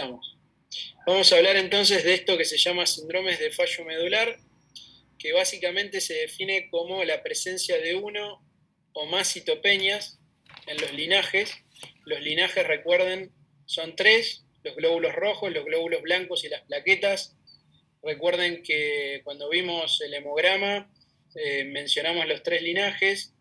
empezamos. Vamos a hablar entonces de esto que se llama síndromes de fallo medular, que básicamente se define como la presencia de uno o más citopenias en los linajes. Los linajes, recuerden, son tres: los glóbulos rojos, los glóbulos blancos y las plaquetas. Recuerden que cuando vimos el hemograma mencionamos los tres linajes.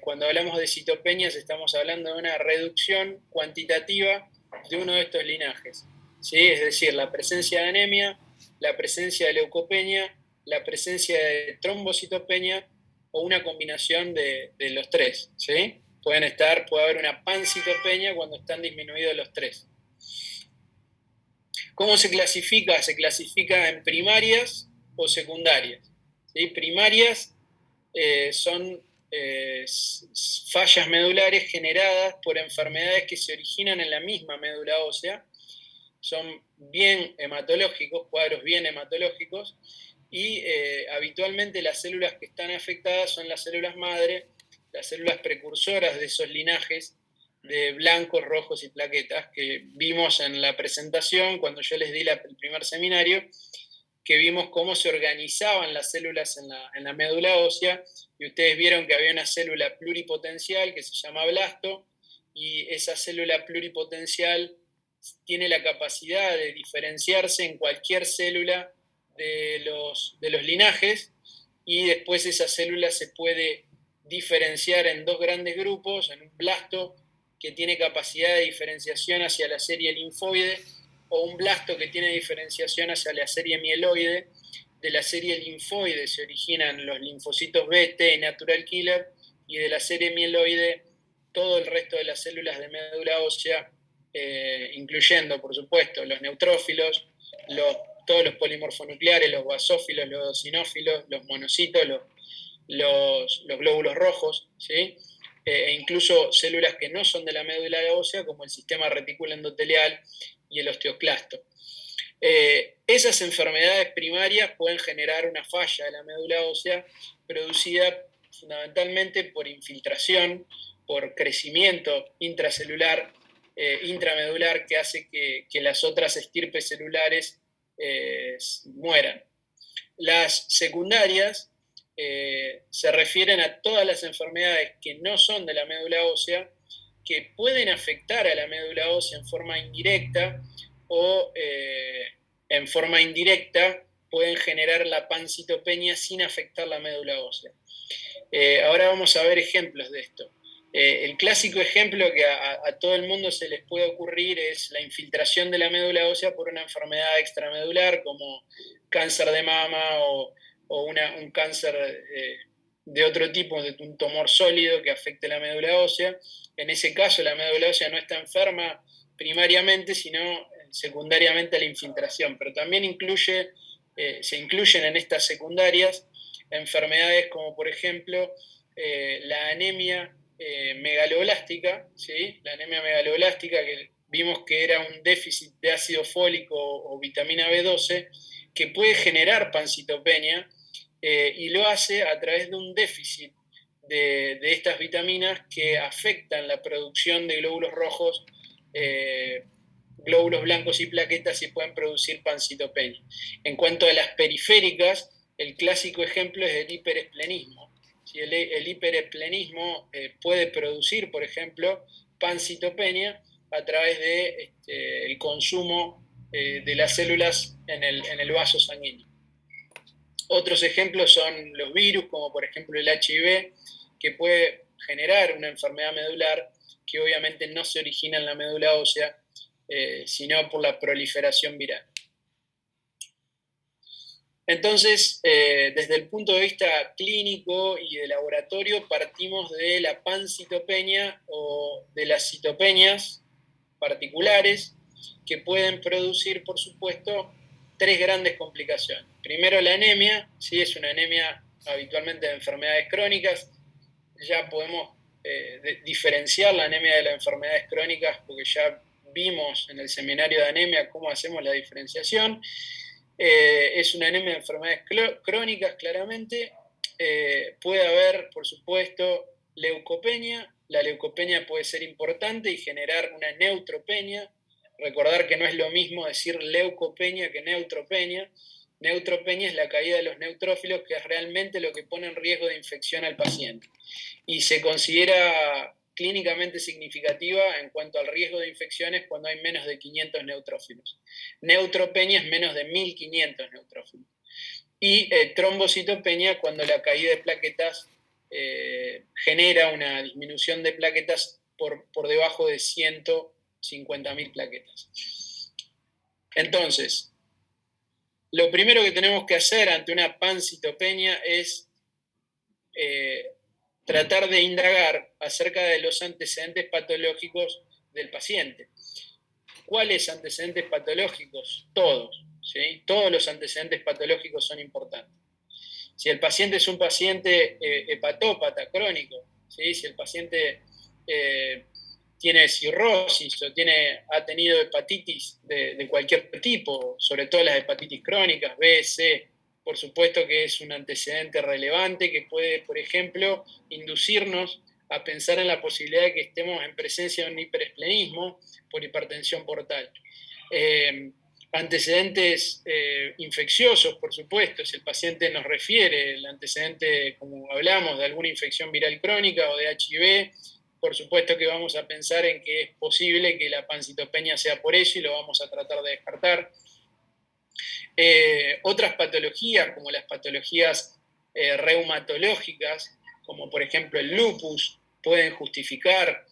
Cuando hablamos de citopenias estamos hablando de una reducción cuantitativa de uno de estos linajes, ¿sí? Es decir, la presencia de anemia, la presencia de leucopenia, la presencia de trombocitopenia o una combinación de los tres, ¿sí? Puede haber una pancitopenia cuando están disminuidos los tres. ¿Cómo se clasifica? Se clasifica en primarias o secundarias, ¿sí? Primarias son fallas medulares generadas por enfermedades que se originan en la misma médula ósea. Son bien hematológicos, cuadros bien hematológicos, y habitualmente las células que están afectadas son las células madre, las células precursoras de esos linajes de blancos, rojos y plaquetas que vimos en la presentación cuando yo les di el primer seminario, que vimos cómo se organizaban las células en la médula ósea, y ustedes vieron que había una célula pluripotencial que se llama blasto, y esa célula pluripotencial tiene la capacidad de diferenciarse en cualquier célula de los linajes, y después esa célula se puede diferenciar en dos grandes grupos: en un blasto que tiene capacidad de diferenciación hacia la serie linfoide, o un blasto que tiene diferenciación hacia la serie mieloide. De la serie linfoide se originan los linfocitos B, T y natural killer, y de la serie mieloide todo el resto de las células de médula ósea, incluyendo, por supuesto, los neutrófilos, todos los polimorfonucleares, los basófilos, los eosinófilos, los monocitos, los glóbulos rojos, ¿sí? E incluso células que no son de la médula ósea, como el sistema retículo endotelial y el osteoclasto. Esas enfermedades primarias pueden generar una falla de la médula ósea producida fundamentalmente por infiltración, por crecimiento intracelular, intramedular, que hace que las otras estirpes celulares mueran. Las secundarias se refieren a todas las enfermedades que no son de la médula ósea, que pueden afectar a la médula ósea en forma indirecta, o en forma indirecta pueden generar la pancitopenia sin afectar la médula ósea. Ahora vamos a ver ejemplos de esto. El clásico ejemplo que a todo el mundo se les puede ocurrir es la infiltración de la médula ósea por una enfermedad extramedular como cáncer de mama o un cáncer de otro tipo, de un tumor sólido que afecte la médula ósea. En ese caso la médula ósea no está enferma primariamente, sino secundariamente a la infiltración, pero también se incluyen en estas secundarias enfermedades como, por ejemplo, la anemia megaloblástica, ¿sí? La anemia megaloblástica, que vimos que era un déficit de ácido fólico o vitamina B12, que puede generar pancitopenia, y lo hace a través de un déficit de estas vitaminas que afectan la producción de glóbulos rojos, glóbulos blancos y plaquetas, y pueden producir pancitopenia. En cuanto a las periféricas, el clásico ejemplo es el hiperesplenismo. Si el hiperesplenismo puede producir, por ejemplo, pancitopenia a través del consumo de las células en el vaso sanguíneo. Otros ejemplos son los virus, como por ejemplo el HIV, que puede generar una enfermedad medular que obviamente no se origina en la médula ósea, sino por la proliferación viral. Entonces, desde el punto de vista clínico y de laboratorio, partimos de la pancitopenia o de las citopenias particulares, que pueden producir, por supuesto, tres grandes complicaciones. Primero, la anemia, ¿sí? Es una anemia habitualmente de enfermedades crónicas. Ya podemos diferenciar la anemia de las enfermedades crónicas, porque ya vimos en el seminario de anemia cómo hacemos la diferenciación. Es una anemia de enfermedades crónicas, claramente. Puede haber, por supuesto, leucopenia. La leucopenia puede ser importante y generar una neutropenia, Recordar que no es lo mismo decir leucopenia que neutropenia. Neutropenia es la caída de los neutrófilos, que es realmente lo que pone en riesgo de infección al paciente. Y se considera clínicamente significativa en cuanto al riesgo de infecciones cuando hay menos de 500 neutrófilos. Neutropenia es menos de 1500 neutrófilos. Y trombocitopenia cuando la caída de plaquetas genera una disminución de plaquetas por debajo de 150.000 plaquetas. Entonces, lo primero que tenemos que hacer ante una pancitopenia es tratar de indagar acerca de los antecedentes patológicos del paciente. ¿Cuáles antecedentes patológicos? Todos, ¿sí? Todos los antecedentes patológicos son importantes. Si el paciente es un paciente hepatópata crónico, ¿sí? Si el paciente tiene cirrosis o ha tenido hepatitis de cualquier tipo, sobre todo las hepatitis crónicas, B, C, por supuesto que es un antecedente relevante que puede, por ejemplo, inducirnos a pensar en la posibilidad de que estemos en presencia de un hiperesplenismo por hipertensión portal. Antecedentes infecciosos, por supuesto, si el paciente nos refiere el antecedente, como hablamos, de alguna infección viral crónica o de HIV, por supuesto que vamos a pensar en que es posible que la pancitopenia sea por eso y lo vamos a tratar de descartar. Otras patologías, como las patologías reumatológicas, como por ejemplo el lupus, pueden justificar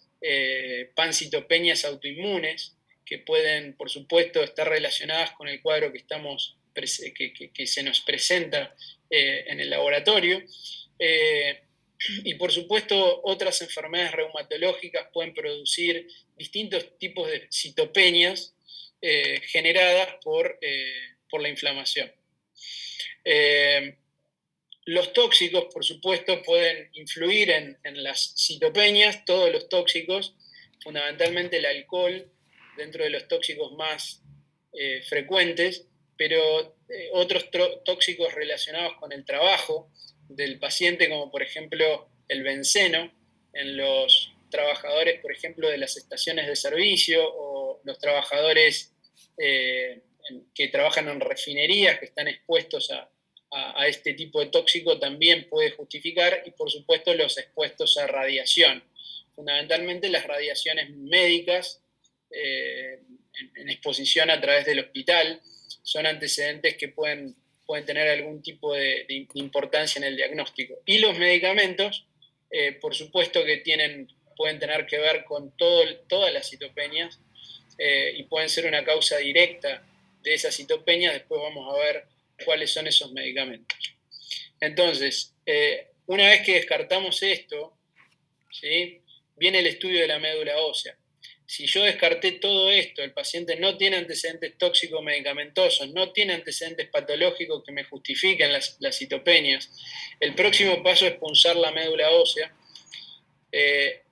pancitopenias autoinmunes, que pueden, por supuesto, estar relacionadas con el cuadro que se nos presenta en el laboratorio. Y por supuesto, otras enfermedades reumatológicas pueden producir distintos tipos de citopenias generadas por la inflamación. Los tóxicos, por supuesto, pueden influir en las citopenias, todos los tóxicos, fundamentalmente el alcohol, dentro de los tóxicos más frecuentes, pero otros tóxicos relacionados con el trabajo del paciente, como por ejemplo el benceno, en los trabajadores, por ejemplo, de las estaciones de servicio o los trabajadores que trabajan en refinerías, que están expuestos a este tipo de tóxico, también puede justificar, y por supuesto los expuestos a radiación, fundamentalmente las radiaciones médicas en exposición a través del hospital, son antecedentes que pueden tener algún tipo de importancia en el diagnóstico. Y los medicamentos, por supuesto que pueden tener que ver con todas las citopenias y pueden ser una causa directa de esas citopenias. Después vamos a ver cuáles son esos medicamentos. Entonces, una vez que descartamos esto, ¿sí?, viene el estudio de la médula ósea. Si yo descarté todo esto, el paciente no tiene antecedentes tóxicos medicamentosos, no tiene antecedentes patológicos que me justifiquen las citopenias, el próximo paso es punzar la médula ósea.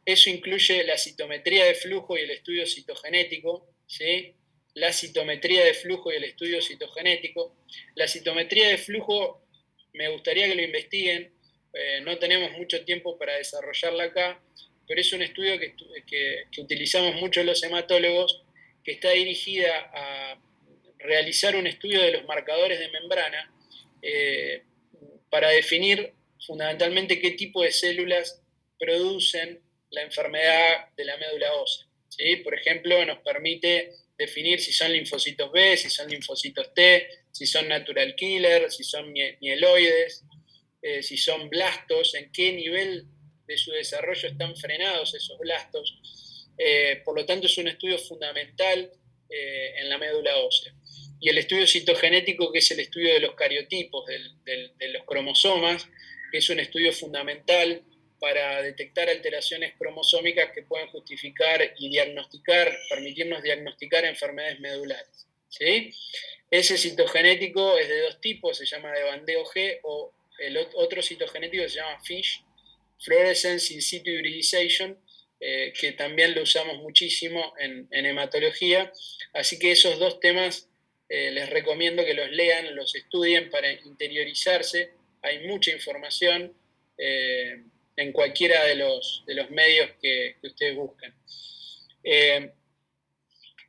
Eso incluye la citometría de flujo y el estudio citogenético, ¿sí? La citometría de flujo y el estudio citogenético. La citometría de flujo me gustaría que lo investiguen, no tenemos mucho tiempo para desarrollarla acá, pero es un estudio que utilizamos mucho los hematólogos, que está dirigida a realizar un estudio de los marcadores de membrana para definir fundamentalmente qué tipo de células producen la enfermedad de la médula ósea, ¿sí? Por ejemplo, nos permite definir si son linfocitos B, si son linfocitos T, si son natural killer, si son mieloides, si son blastos, en qué nivel de su desarrollo están frenados esos blastos. Por lo tanto, es un estudio fundamental en la médula ósea. Y el estudio citogenético, que es el estudio de los cariotipos, de los cromosomas, que es un estudio fundamental para detectar alteraciones cromosómicas que pueden justificar y permitirnos diagnosticar enfermedades medulares, ¿sí? Ese citogenético es de dos tipos, se llama de bandeo G, o el otro citogenético se llama FISH, Fluorescence in situ hybridization, que también lo usamos muchísimo en hematología. Así que esos dos temas les recomiendo que los lean, los estudien para interiorizarse. Hay mucha información en cualquiera de los medios que ustedes buscan.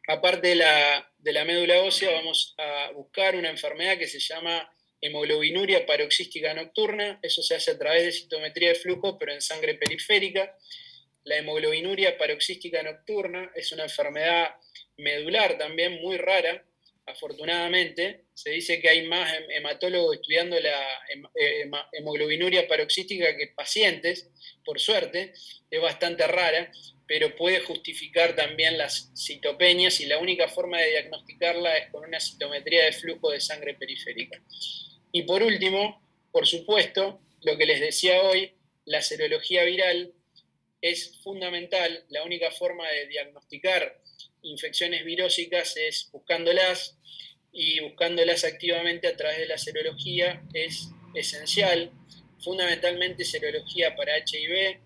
aparte de la médula ósea, vamos a buscar una enfermedad que se llama hemoglobinuria paroxística nocturna. Eso se hace a través de citometría de flujo, pero en sangre periférica. La hemoglobinuria paroxística nocturna es una enfermedad medular también muy rara. Afortunadamente, se dice que hay más hematólogos estudiando la hemoglobinuria paroxística que pacientes, por suerte, es bastante rara, pero puede justificar también las citopenias y la única forma de diagnosticarla es con una citometría de flujo de sangre periférica. Y por último, por supuesto, lo que les decía hoy, la serología viral es fundamental. La única forma de diagnosticar infecciones virósicas es buscándolas, y buscándolas activamente a través de la serología es esencial, fundamentalmente serología para HIV,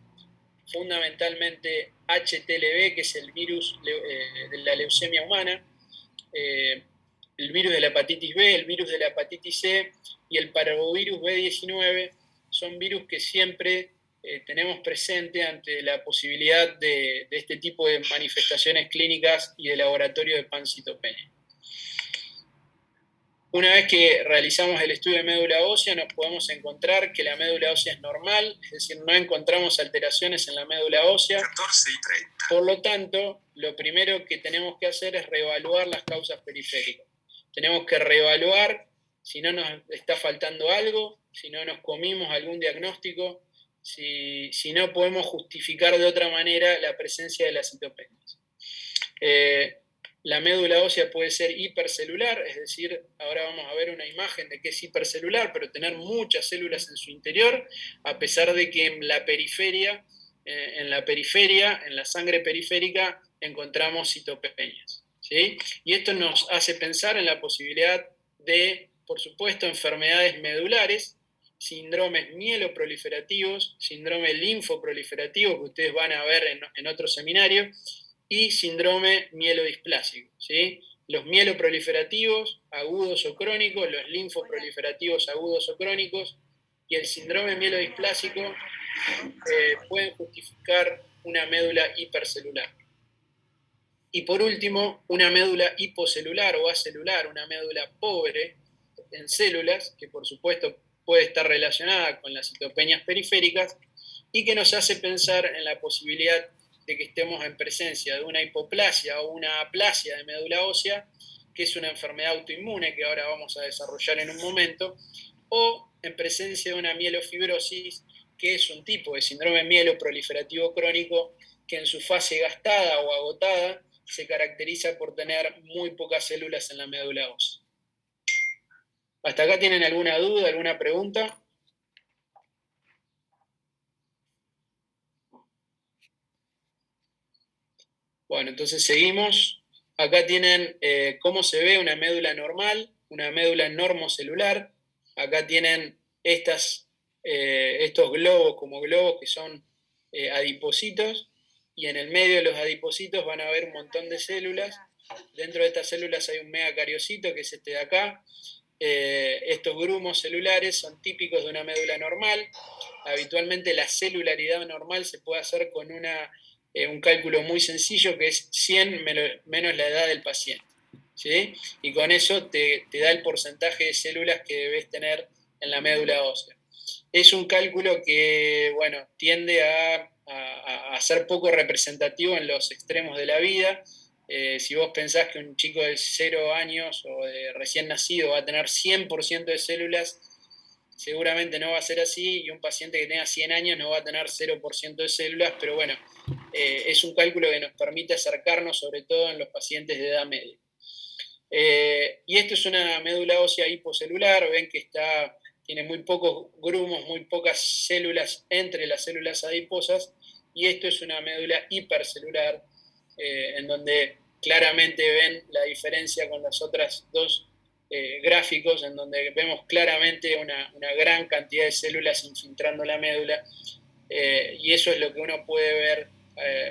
fundamentalmente HTLV, que es el virus de la leucemia humana, el virus de la hepatitis B, el virus de la hepatitis C y el parvovirus B19 son virus que siempre tenemos presente ante la posibilidad de este tipo de manifestaciones clínicas y de laboratorio de pancitopenia. Una vez que realizamos el estudio de médula ósea, nos podemos encontrar que la médula ósea es normal, es decir, no encontramos alteraciones en la médula ósea. 14:30. Por lo tanto, lo primero que tenemos que hacer es reevaluar las causas periféricas. Tenemos que reevaluar si no nos está faltando algo, si no nos comimos algún diagnóstico, si no podemos justificar de otra manera la presencia de las citopenias. La médula ósea puede ser hipercelular, es decir, ahora vamos a ver una imagen de que es hipercelular, pero tener muchas células en su interior, a pesar de que en la periferia, en la sangre periférica, encontramos citopenias, ¿sí? Y esto nos hace pensar en la posibilidad de, por supuesto, enfermedades medulares, síndromes mieloproliferativos, síndrome linfoproliferativo, que ustedes van a ver en otro seminario, y síndrome mielodisplásico, ¿sí? Los mieloproliferativos agudos o crónicos, los linfoproliferativos agudos o crónicos y el síndrome mielodisplásico pueden justificar una médula hipercelular. Y por último, una médula hipocelular o acelular, una médula pobre en células, que por supuesto puede estar relacionada con las citopenias periféricas y que nos hace pensar en la posibilidad de que estemos en presencia de una hipoplasia o una aplasia de médula ósea, que es una enfermedad autoinmune que ahora vamos a desarrollar en un momento, o en presencia de una mielofibrosis, que es un tipo de síndrome mieloproliferativo crónico que en su fase gastada o agotada se caracteriza por tener muy pocas células en la médula ósea. ¿Hasta acá tienen alguna duda, alguna pregunta? Bueno, entonces seguimos. Acá tienen cómo se ve una médula normal, una médula normocelular. Acá tienen estos globos como globos que son adipocitos, y en el medio de los adipocitos van a haber un montón de células. Dentro de estas células hay un megacariocito, que es este de acá. Estos grumos celulares son típicos de una médula normal. Habitualmente la celularidad normal se puede hacer con un cálculo muy sencillo, que es 100 menos la edad del paciente, ¿sí? Y con eso te da el porcentaje de células que debes tener en la médula ósea. Es un cálculo que, bueno, tiende a ser poco representativo en los extremos de la vida. Si vos pensás que un chico de 0 años o de recién nacido va a tener 100% de células, seguramente no va a ser así, y un paciente que tenga 100 años no va a tener 0% de células, pero bueno, es un cálculo que nos permite acercarnos, sobre todo en los pacientes de edad media. Y esto es una médula ósea hipocelular, ven que tiene muy pocos grumos, muy pocas células entre las células adiposas, y esto es una médula hipercelular, en donde claramente ven la diferencia con las otras dos gráficos, en donde vemos claramente una gran cantidad de células infiltrando la médula, y eso es lo que uno puede ver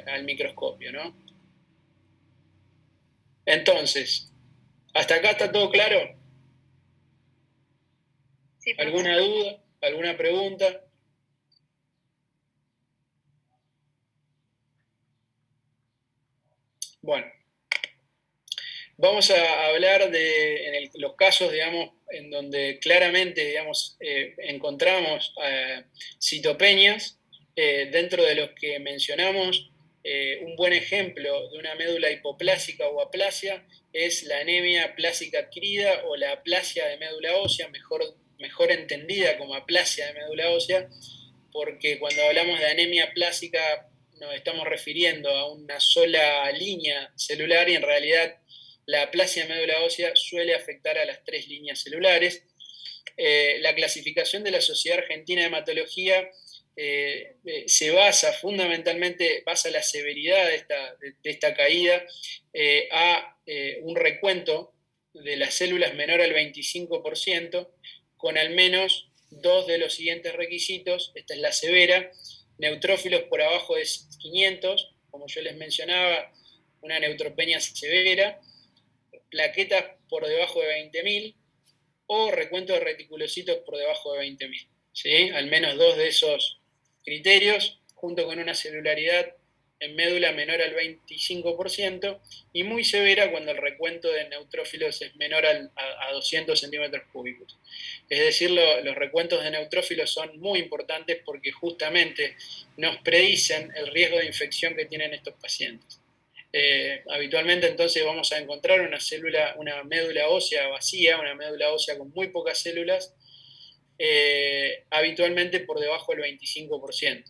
al microscopio, ¿no? Entonces, ¿hasta acá está todo claro? Sí, ¿Alguna duda? ¿Alguna pregunta? Bueno, Vamos a hablar de los casos, digamos, en donde claramente, digamos, encontramos citopenias. Dentro de los que mencionamos, un buen ejemplo de una médula hipoplásica o aplasia es la anemia plásica adquirida o la aplasia de médula ósea, mejor entendida como aplasia de médula ósea, porque cuando hablamos de anemia plásica nos estamos refiriendo a una sola línea celular y en realidad la aplasia de médula ósea suele afectar a las 3 líneas celulares. La clasificación de la Sociedad Argentina de Hematología se basa fundamentalmente, basa la severidad de esta caída a un recuento de las células menor al 25%, con al menos 2 de los siguientes requisitos. Esta es la severa: neutrófilos por abajo de 500, como yo les mencionaba, una neutropenia severa; plaquetas por debajo de 20.000 o recuento de reticulocitos por debajo de 20.000. ¿Sí? Al menos 2 de esos criterios, junto con una celularidad en médula menor al 25% y muy severa cuando el recuento de neutrófilos es menor a 200 centímetros cúbicos. Es decir, los recuentos de neutrófilos son muy importantes porque justamente nos predicen el riesgo de infección que tienen estos pacientes. Habitualmente entonces vamos a encontrar una médula ósea vacía, una médula ósea con muy pocas células, habitualmente por debajo del 25%.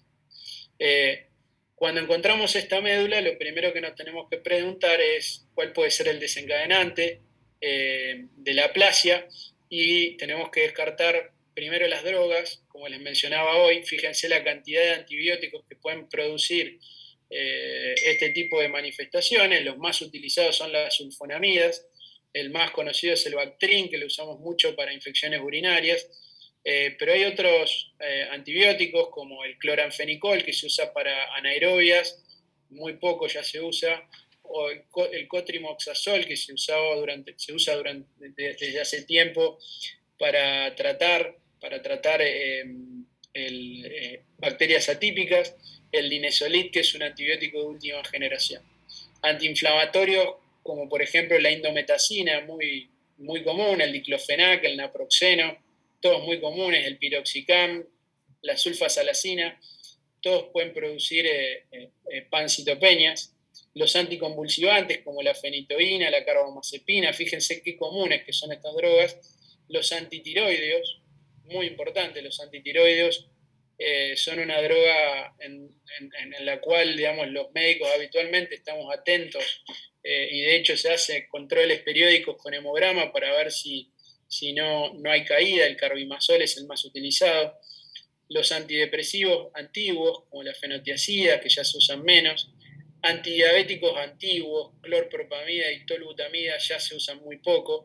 Cuando encontramos esta médula, lo primero que nos tenemos que preguntar es cuál puede ser el desencadenante de la aplasia, y tenemos que descartar primero las drogas, como les mencionaba hoy. Fíjense la cantidad de antibióticos que pueden producir este tipo de manifestaciones. Los más utilizados son las sulfonamidas, el más conocido es el Bactrim, que lo usamos mucho para infecciones urinarias, pero hay otros antibióticos como el cloranfenicol, que se usa para anaerobias, muy poco ya se usa, o el cotrimoxazol, que se usa desde hace tiempo para tratar bacterias atípicas; el linezolid, que es un antibiótico de última generación. Antiinflamatorios como por ejemplo la indometacina, muy, muy común, el diclofenac, el naproxeno, todos muy comunes, el piroxicam, la sulfasalacina, todos pueden producir pancitopeñas. Los anticonvulsivantes como la fenitoína, la carbamazepina, fíjense qué comunes que son estas drogas. Los antitiroideos, muy importante, los antitiroideos son una droga en la cual, digamos, los médicos habitualmente estamos atentos, y de hecho se hace controles periódicos con hemograma para ver si no hay caída. El carbimazol es el más utilizado. Los antidepresivos antiguos, como la fenotiazida, que ya se usan menos. Antidiabéticos antiguos, clorpropamida y tolbutamida, ya se usan muy poco.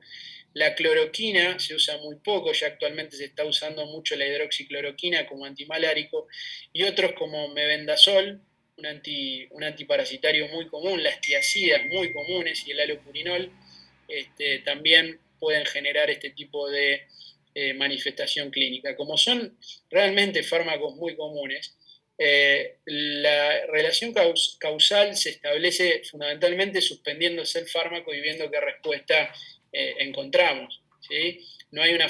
La cloroquina se usa muy poco, ya actualmente se está usando mucho la hidroxicloroquina como antimalárico, y otros como mebendazol, un antiparasitario muy común, las tiacidas muy comunes y el alopurinol también pueden generar este tipo de manifestación clínica. Como son realmente fármacos muy comunes, la relación causal se establece fundamentalmente suspendiéndose el fármaco y viendo qué respuesta encontramos. ¿Sí? No hay una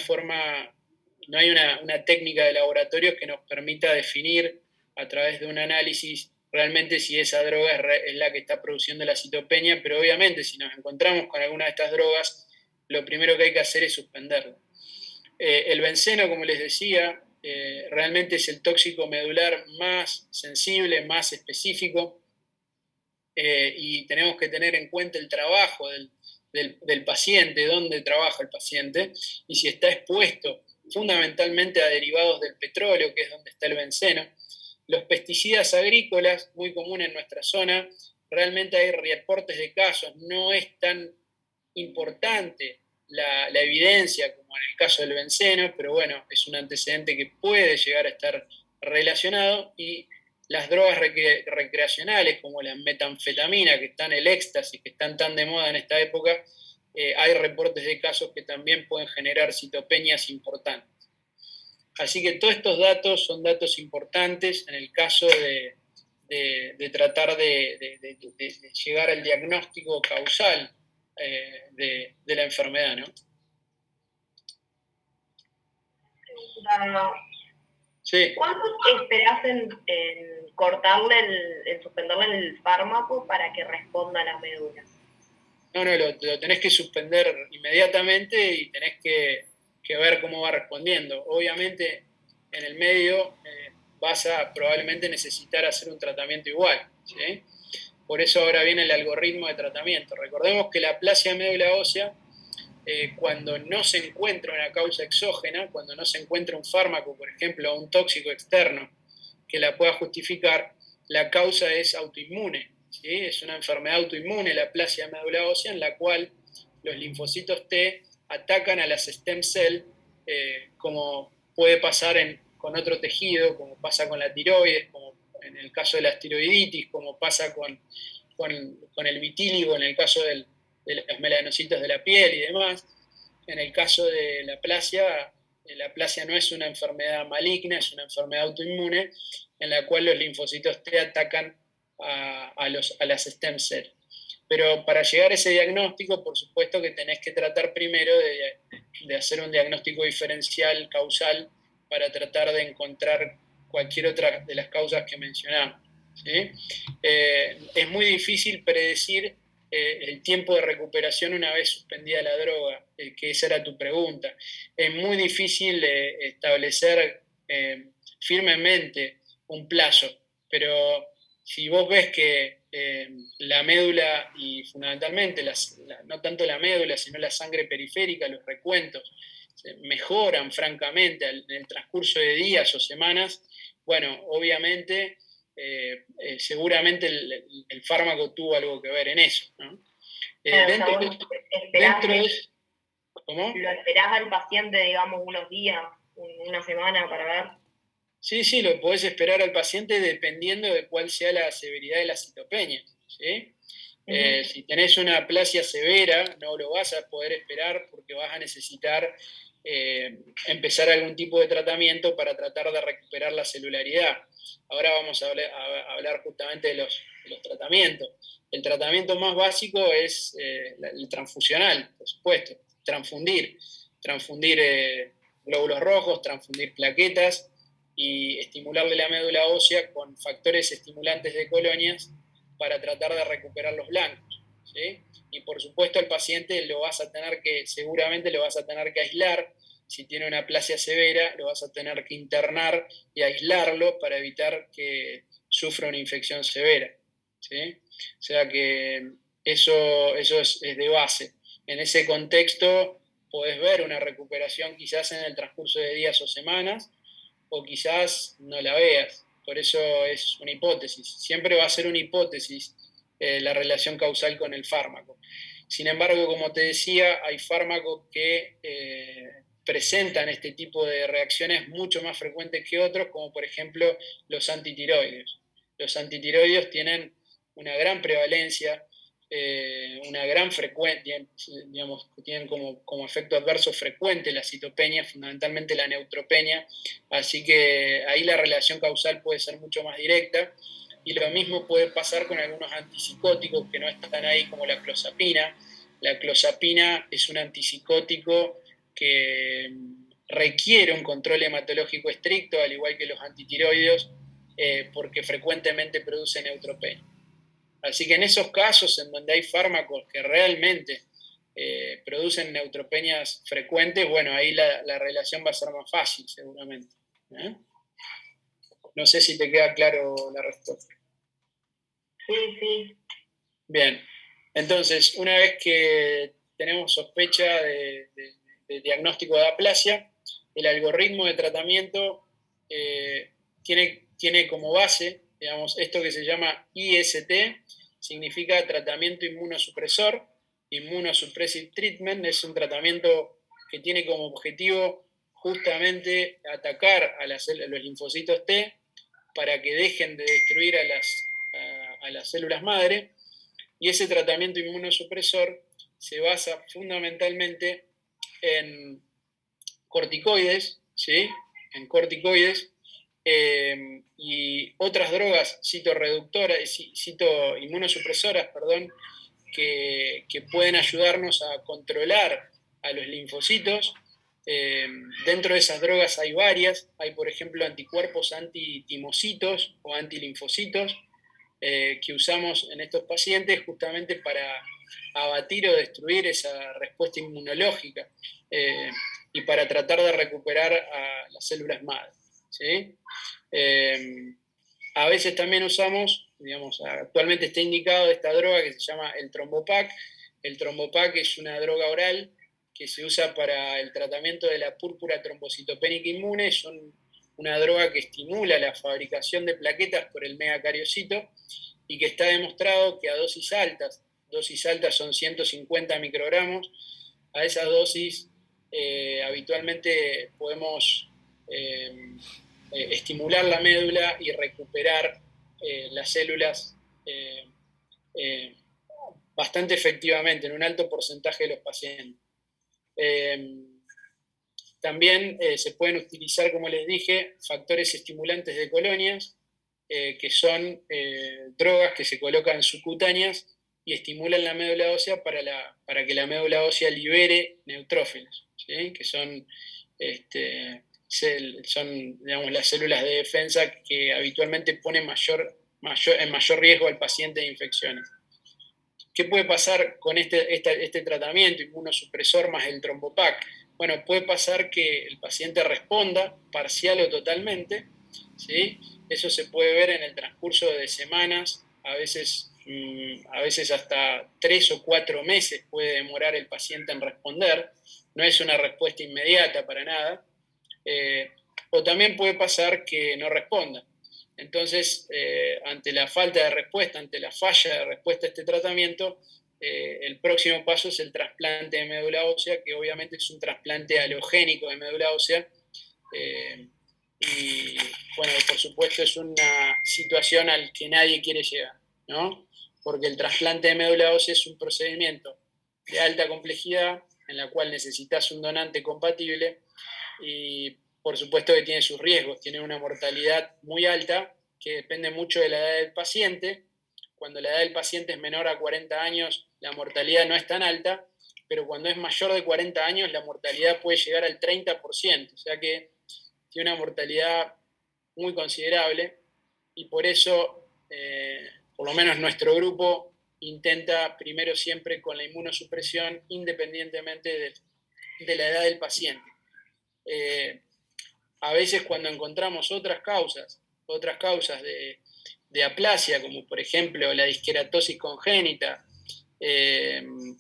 técnica de laboratorio que nos permita definir a través de un análisis realmente si esa droga es la que está produciendo la citopenia, pero obviamente si nos encontramos con alguna de estas drogas, lo primero que hay que hacer es suspenderla. El benceno, como les decía, realmente es el tóxico medular más sensible, más específico, y tenemos que tener en cuenta el trabajo del paciente, dónde trabaja el paciente, y si está expuesto fundamentalmente a derivados del petróleo, que es donde está el benceno. Los pesticidas agrícolas, muy comunes en nuestra zona, realmente hay reportes de casos, no es tan importante la evidencia como en el caso del benceno, pero bueno, es un antecedente que puede llegar a estar relacionado. Y las drogas recreacionales como la metanfetamina, que están, el éxtasis, que están tan de moda en esta época, hay reportes de casos que también pueden generar citopenias importantes. Así que todos estos datos son datos importantes en el caso de tratar de llegar al diagnóstico causal de la enfermedad, ¿no? Sí. ¿Cuánto esperás en cortarle, en suspenderle el fármaco para que responda a la médula? No, lo tenés que suspender inmediatamente y tenés que ver cómo va respondiendo. Obviamente, en el medio vas a probablemente necesitar hacer un tratamiento igual, ¿sí? Por eso ahora viene el algoritmo de tratamiento. Recordemos que la aplasia médula ósea, cuando no se encuentra una causa exógena, cuando no se encuentra un fármaco, por ejemplo, o un tóxico externo que la pueda justificar, la causa es autoinmune. ¿Sí? Es una enfermedad autoinmune, la aplasia médula ósea, en la cual los linfocitos T atacan a las stem cell, como puede pasar con otro tejido, como pasa con la tiroides, como en el caso de la tiroiditis, como pasa con el vitíligo, en el caso de los melanocitos de la piel y demás. En el caso de la aplasia no es una enfermedad maligna, es una enfermedad autoinmune en la cual los linfocitos T atacan a las stem cells. Pero para llegar a ese diagnóstico, por supuesto que tenés que tratar primero de hacer un diagnóstico diferencial, causal, para tratar de encontrar cualquier otra de las causas que mencionamos. ¿Sí? Es muy difícil predecir el tiempo de recuperación una vez suspendida la droga, que esa era tu pregunta. Es muy difícil establecer firmemente un plazo, pero si vos ves que la médula y fundamentalmente, no tanto la médula, sino la sangre periférica, los recuentos, mejoran francamente en el transcurso de días o semanas, bueno, obviamente, seguramente el fármaco tuvo algo que ver en eso, ¿no? Dentro de ¿cómo? ¿Lo esperás al paciente, digamos, unos días, una semana para ver? Sí, lo podés esperar al paciente dependiendo de cuál sea la severidad de la citopenia, ¿sí? Si tenés una aplasia severa, no lo vas a poder esperar porque vas a necesitar empezar algún tipo de tratamiento para tratar de recuperar la celularidad. Ahora vamos a hablar justamente de los tratamientos. El tratamiento más básico es el transfusional, por supuesto, transfundir glóbulos rojos, transfundir plaquetas y estimularle la médula ósea con factores estimulantes de colonias para tratar de recuperar los blancos, ¿sí? Y por supuesto al paciente seguramente lo vas a tener que aislar. Si tiene una aplasia severa, lo vas a tener que internar y aislarlo para evitar que sufra una infección severa, ¿sí? O sea que eso es de base. En ese contexto podés ver una recuperación quizás en el transcurso de días o semanas, o quizás no la veas. Por eso es una hipótesis. Siempre va a ser una hipótesis la relación causal con el fármaco. Sin embargo, como te decía, hay fármacos que presentan este tipo de reacciones mucho más frecuentes que otros, como por ejemplo los antitiroideos. Los antitiroideos tienen una gran prevalencia, una gran frecuencia, digamos, tienen como efecto adverso frecuente la citopenia, fundamentalmente la neutropenia, así que ahí la relación causal puede ser mucho más directa, y lo mismo puede pasar con algunos antipsicóticos que no están ahí, como la clozapina. La clozapina es un antipsicótico que requiere un control hematológico estricto, al igual que los antitiroideos, porque frecuentemente produce neutropenia. Así que en esos casos en donde hay fármacos que realmente producen neutropenias frecuentes, bueno, ahí la relación va a ser más fácil, seguramente. No sé si te queda claro la respuesta. Sí. Bien, entonces, una vez que tenemos sospecha de diagnóstico de aplasia, el algoritmo de tratamiento tiene como base, digamos, esto que se llama IST, significa tratamiento inmunosupresor. Immunosuppressive treatment es un tratamiento que tiene como objetivo justamente atacar a los linfocitos T para que dejen de destruir a las células madre, y ese tratamiento inmunosupresor se basa fundamentalmente en corticoides, ¿sí? En corticoides y otras drogas citoinmunosupresoras, que pueden ayudarnos a controlar a los linfocitos. Dentro de esas drogas hay varias. Hay, por ejemplo, anticuerpos antitimocitos o antilinfocitos que usamos en estos pacientes justamente para abatir o destruir esa respuesta inmunológica y para tratar de recuperar a las células madre, ¿sí? A veces también usamos, digamos, actualmente está indicado esta droga que se llama el Trombopac. El Trombopac es una droga oral que se usa para el tratamiento de la púrpura trombocitopénica inmune. Es una droga que estimula la fabricación de plaquetas por el megacariocito y que está demostrado que a dosis altas son 150 microgramos, a esas dosis habitualmente podemos estimular la médula y recuperar las células bastante efectivamente, en un alto porcentaje de los pacientes. También se pueden utilizar, como les dije, factores estimulantes de colonias, que son drogas que se colocan subcutáneas y estimulan la médula ósea para que la médula ósea libere neutrófilos, ¿sí? Que son, digamos, las células de defensa que habitualmente ponen en mayor riesgo al paciente de infecciones. ¿Qué puede pasar con este tratamiento inmunosupresor más el Trombopac? Bueno, puede pasar que el paciente responda parcial o totalmente, ¿sí? Eso se puede ver en el transcurso de semanas, a veces hasta 3 o 4 meses puede demorar el paciente en responder. No es una respuesta inmediata para nada. O también puede pasar que no responda. Entonces, ante la falta de respuesta, ante la falla de respuesta a este tratamiento, el próximo paso es el trasplante de médula ósea, que obviamente es un trasplante halogénico de médula ósea. Y bueno, por supuesto es una situación al que nadie quiere llegar, ¿no? Porque el trasplante de médula ósea es un procedimiento de alta complejidad en la cual necesitas un donante compatible y por supuesto que tiene sus riesgos, tiene una mortalidad muy alta que depende mucho de la edad del paciente. Cuando la edad del paciente es menor a 40 años, la mortalidad no es tan alta, pero cuando es mayor de 40 años, la mortalidad puede llegar al 30%, o sea que tiene una mortalidad muy considerable y por eso, por lo menos nuestro grupo intenta primero siempre con la inmunosupresión independientemente de la edad del paciente. A veces cuando encontramos otras causas de aplasia, como por ejemplo la disqueratosis congénita, el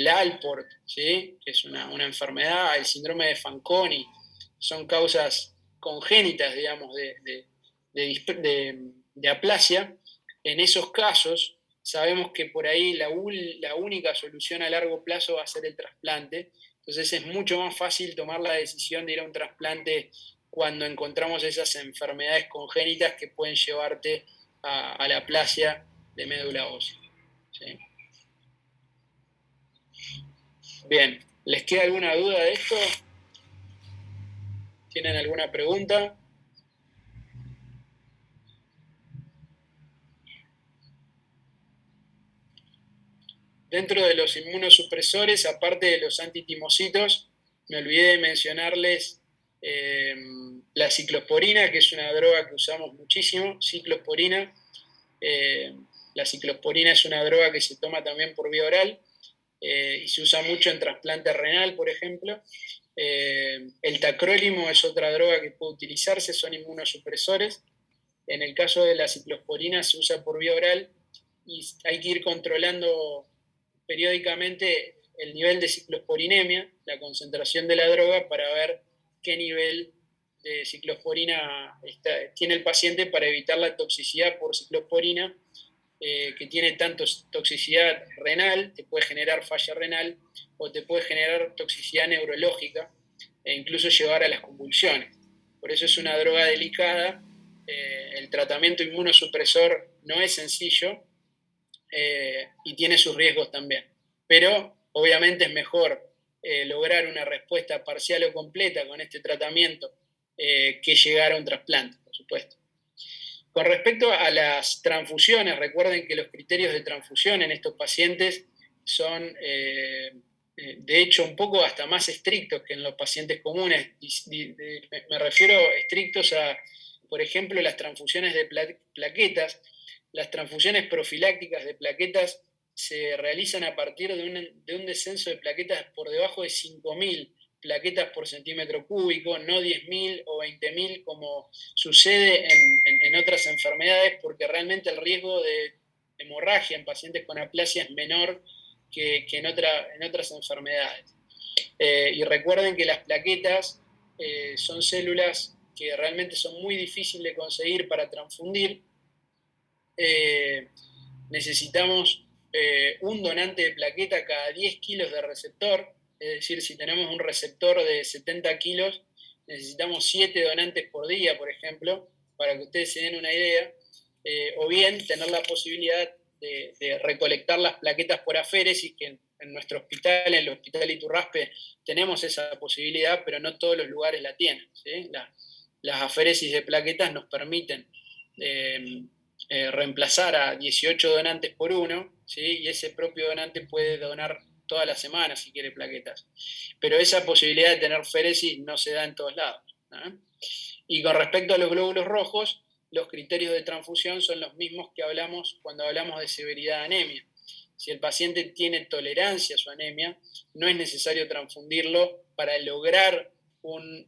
Alport, ¿sí? Que es una enfermedad, el síndrome de Fanconi, son causas congénitas, digamos, de aplasia. En esos casos sabemos que por ahí la única solución a largo plazo va a ser el trasplante. Entonces es mucho más fácil tomar la decisión de ir a un trasplante cuando encontramos esas enfermedades congénitas que pueden llevarte a la aplasia de médula ósea, ¿sí? Bien, ¿les queda alguna duda de esto? ¿Tienen alguna pregunta? Dentro de los inmunosupresores, aparte de los antitimocitos, me olvidé de mencionarles la ciclosporina, que es una droga que usamos muchísimo, ciclosporina. La ciclosporina es una droga que se toma también por vía oral y se usa mucho en trasplante renal, por ejemplo. El tacrólimo es otra droga que puede utilizarse, son inmunosupresores. En el caso de la ciclosporina se usa por vía oral y hay que ir controlando periódicamente el nivel de ciclosporinemia, la concentración de la droga, para ver qué nivel de ciclosporina tiene el paciente para evitar la toxicidad por ciclosporina, que tiene tanto toxicidad renal, te puede generar falla renal, o te puede generar toxicidad neurológica, e incluso llevar a las convulsiones. Por eso es una droga delicada. El tratamiento inmunosupresor no es sencillo, y tiene sus riesgos también. Pero obviamente es mejor lograr una respuesta parcial o completa con este tratamiento que llegar a un trasplante, por supuesto. Con respecto a las transfusiones, recuerden que los criterios de transfusión en estos pacientes son, de hecho, un poco hasta más estrictos que en los pacientes comunes. Me refiero estrictos a, por ejemplo, las transfusiones de plaquetas. Las transfusiones profilácticas de plaquetas se realizan a partir de un descenso de plaquetas por debajo de 5.000 plaquetas por centímetro cúbico, no 10.000 o 20.000 como sucede en otras enfermedades, porque realmente el riesgo de hemorragia en pacientes con aplasia es menor que en otras enfermedades. Y recuerden que las plaquetas son células que realmente son muy difíciles de conseguir para transfundir. Necesitamos un donante de plaqueta cada 10 kilos de receptor, es decir, si tenemos un receptor de 70 kilos, necesitamos 7 donantes por día, por ejemplo, para que ustedes se den una idea, o bien tener la posibilidad de recolectar las plaquetas por aféresis, que en nuestro hospital, en el Hospital Iturraspe, tenemos esa posibilidad, pero no todos los lugares la tienen, ¿sí? Las aféresis de plaquetas nos permiten reemplazar a 18 donantes por uno, ¿sí? Y ese propio donante puede donar toda la semana si quiere plaquetas. Pero esa posibilidad de tener féresis no se da en todos lados, ¿no? Y con respecto a los glóbulos rojos, los criterios de transfusión son los mismos que hablamos cuando hablamos de severidad de anemia. Si el paciente tiene tolerancia a su anemia, no es necesario transfundirlo para lograr un